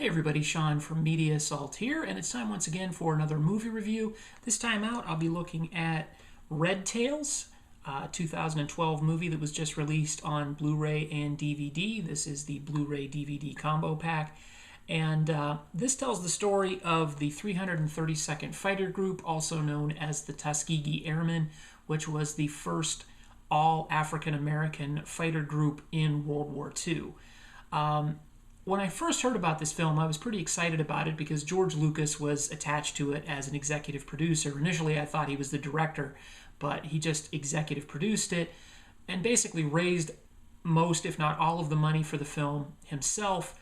Hey everybody, Sean from Media Assault here, and it's time once again for another movie review. This time out, I'll be looking at Red Tails, a 2012 movie that was just released on Blu-ray and DVD. This is the Blu-ray DVD combo pack, and this tells the story of the 332nd Fighter Group, also known as the Tuskegee Airmen, which was the first all-African-American fighter group in World War II. When I first heard about this film, I was pretty excited about it because George Lucas was attached to it as an executive producer. Initially, I thought he was the director, but he just executive produced it and basically raised most, if not all, of the money for the film himself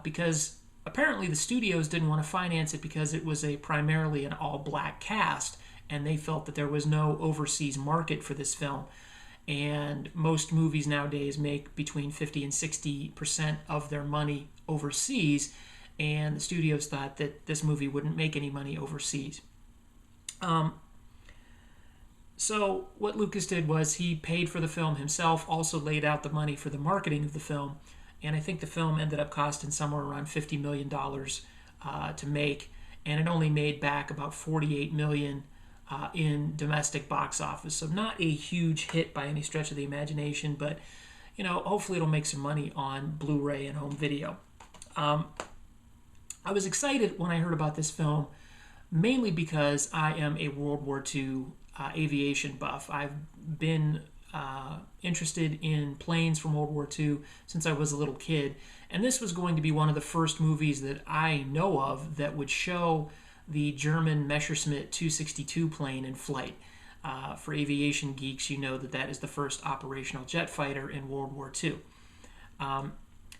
because apparently the studios didn't want to finance it because it was primarily an all-black cast, and they felt that there was no overseas market for this film. And most movies nowadays make between 50 and 60% of their money overseas, and the studios thought that this movie wouldn't make any money overseas. So what Lucas did was he paid for the film himself, also laid out the money for the marketing of the film, and I think the film ended up costing somewhere around $50 million to make, and it only made back about $48 million in domestic box office. So not a huge hit by any stretch of the imagination, but hopefully it'll make some money on Blu-ray and home video. I was excited when I heard about this film, mainly because I am a World War II aviation buff. I've been interested in planes from World War II since I was a little kid, and this was going to be one of the first movies that I know of that would show the German Messerschmitt 262 plane in flight. For aviation geeks, you know that is the first operational jet fighter in World War II.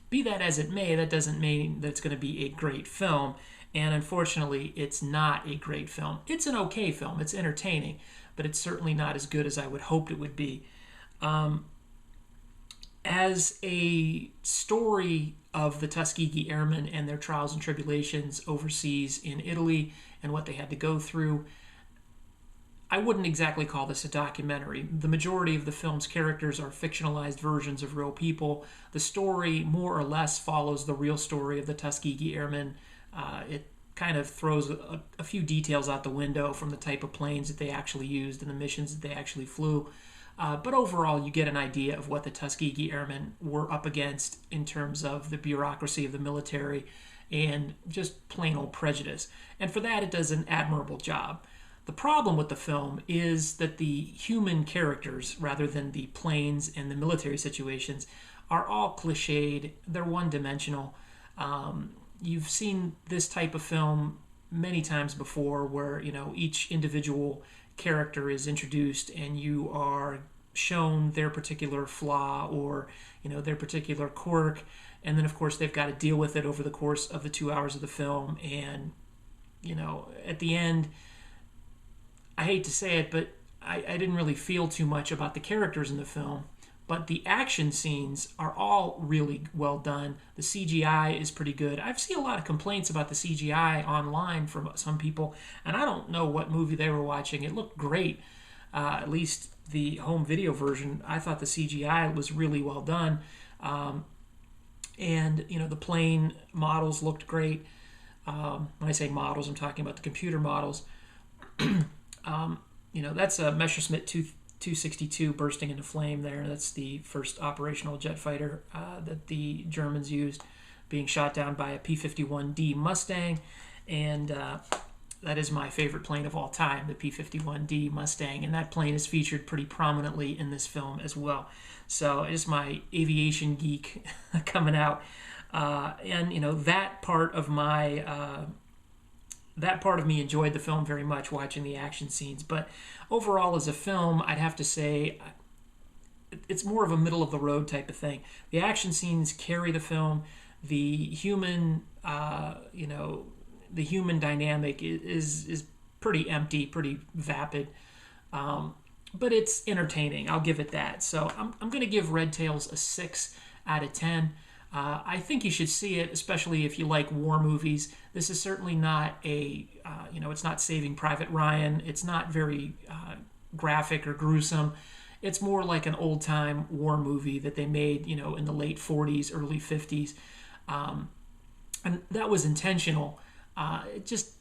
Be that as it may, that doesn't mean that it's going to be a great film, and unfortunately, it's not a great film. It's an okay film, it's entertaining, but it's certainly not as good as I would hope it would be. As a story of the Tuskegee Airmen and their trials and tribulations overseas in Italy and what they had to go through, I wouldn't exactly call this a documentary. The majority of the film's characters are fictionalized versions of real people. The story more or less follows the real story of the Tuskegee Airmen. It kind of throws a few details out the window from the type of planes that they actually used and the missions that they actually flew. But overall, you get an idea of what the Tuskegee Airmen were up against in terms of the bureaucracy of the military and just plain old prejudice. And for that, it does an admirable job. The problem with the film is that the human characters, rather than the planes and the military situations, are all cliched. They're one-dimensional. You've seen this type of film many times before where, each individual character is introduced and you are shown their particular flaw or their particular quirk, and then of course they've got to deal with it over the course of the 2 hours of the film, and at the end, I hate to say it, but I didn't really feel too much about the characters in the film. But the action scenes are all really well done. The CGI is pretty good. I've seen a lot of complaints about the CGI online from some people, and I don't know what movie they were watching. It looked great, at least the home video version. I thought the CGI was really well done. And, the plane models looked great. When I say models, I'm talking about the computer models. That's a Messerschmitt 262 bursting into flame there. That's the first operational jet fighter that the Germans used, being shot down by a P-51D Mustang, and that is my favorite plane of all time, the P-51D Mustang, and that plane is featured pretty prominently in this film as well. So it is my aviation geek coming out, and that part of me enjoyed the film very much, watching the action scenes. But overall, as a film, I'd have to say it's more of a middle-of-the-road type of thing. The action scenes carry the film. The human, the human dynamic is pretty empty, pretty vapid. But it's entertaining. I'll give it that. So I'm going to give Red Tails a 6 out of 10. I think you should see it, especially if you like war movies. This is certainly not it's not Saving Private Ryan. It's not very graphic or gruesome. It's more like an old-time war movie that they made, in the late 40s, early 50s. and that was intentional. It just,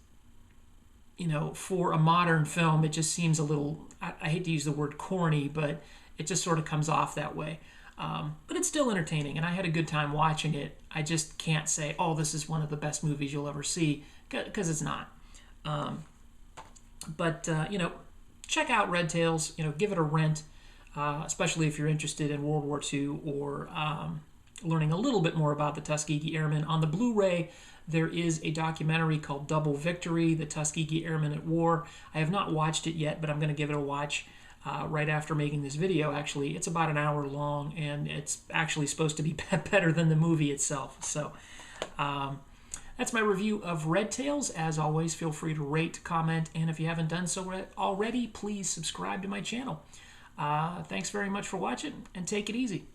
for a modern film, it just seems a little, I hate to use the word corny, but it just sort of comes off that way. But it's still entertaining, and I had a good time watching it. I just can't say, oh, this is one of the best movies you'll ever see, because it's not. But check out Red Tails. Give it a rent, especially if you're interested in World War II or learning a little bit more about the Tuskegee Airmen. On the Blu-ray, there is a documentary called Double Victory, the Tuskegee Airmen at War. I have not watched it yet, but I'm going to give it a watch right after making this video. Actually, it's about an hour long, and it's actually supposed to be better than the movie itself. So that's my review of Red Tails. As always, feel free to rate, comment, and if you haven't done so already, please subscribe to my channel. Thanks very much for watching, and take it easy.